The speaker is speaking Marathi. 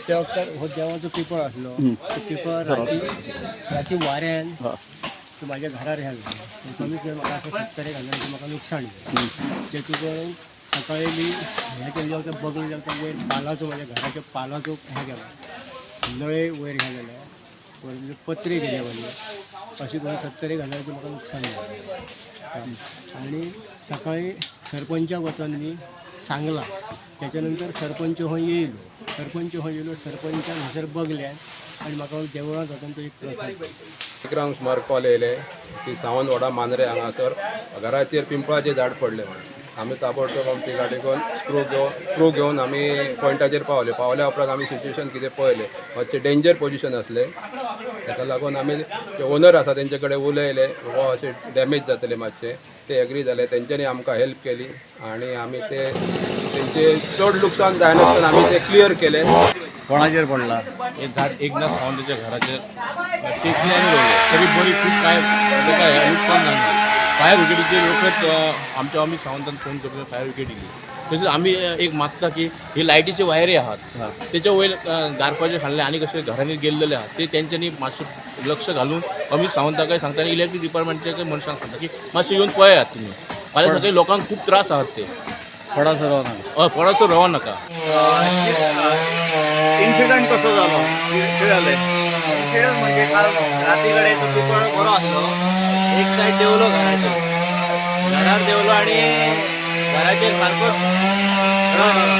त्या वखदार हो देवाचो पिंपळ आसलो. तो पिंपळ राती वाऱ्यान तो माझ्या घरार ह्या झाला. कमीत कमी म्हाका असं 70,000 म्हाका नुकसाण झालं. जेतून करून सकाळी मी हे केले होते बघले जाता वयर पालाचो माझ्या घराच्या पालाचो हे केला नळे वयर ह्या गेले वर पत्रे गेले वरले अशी करून 70,000 म्हाका नुकसाण झालं. आणि सकाळी सरपंचाक वचून मी सांगला. त्याच्यानंतर सरपंच हो येयलो सरपंचान हजर बघल्या आणि म्हाका देवळांत वचून तो एक प्रसाद विक्रम स्मारक कॉल येयले की सावंतवाडा मांद्रे हांगासर घराचेर पिंपळाचें झाड पडलें म्हणून आमी ताबडतोब आमची गाडी घेवन स्क्रू घेवन आमी पॉयंटाचेर पावल्या उपरांत आमी सिच्युएशन कितें पळयलें मातशें डेंजर पोजिशन आसलें. ताका लागून आमी जे ओनर आसा तेंचे कडेन उलयले हो अशें डॅमेज जातलें मातशें ते एग्री जाले. तेंच्यांनी आमकां हेल्प केली आणि आमी ते तेंचे चड लुकसाण जायनासतना आमी ते क्लियर केले. कोणाचेर पडला हे झाड एकनाथ सावंताच्या घराचे टेकले आणि रोवले तरी बरी खूप काय नुकसान झालं. फायर ब्रिगेडीचे लोकच आम्ही सावंतान फोन करतो फायर ब्रिगेड दिली. तसेच आम्ही एक मागता की हे लायटीचे वायरी आहात त्याच्या वयर गारपाचे खाल्ले आणि कसे घरांनी गेलेले आहात ते त्यांच्यानी मातशें लक्ष घालून अमित सावंताकाय सांगता आणि इलेक्ट्रीक डिपार्टमेंटच्या मनशांक सांगता की मातशें येऊन पळयात तुम्ही फाल्यां सकाळी लोकांक खूप त्रास आहात ते पडासो राव नाका पडासो रावं नाका. इन्सिडंट कसो जालो कितें जालें इन्सिडंट म्हणजे काल राती कडेन तो पिंपळ बरो आसलो. एक सायड देवलो घरार देवलो आणि घराचेर सारको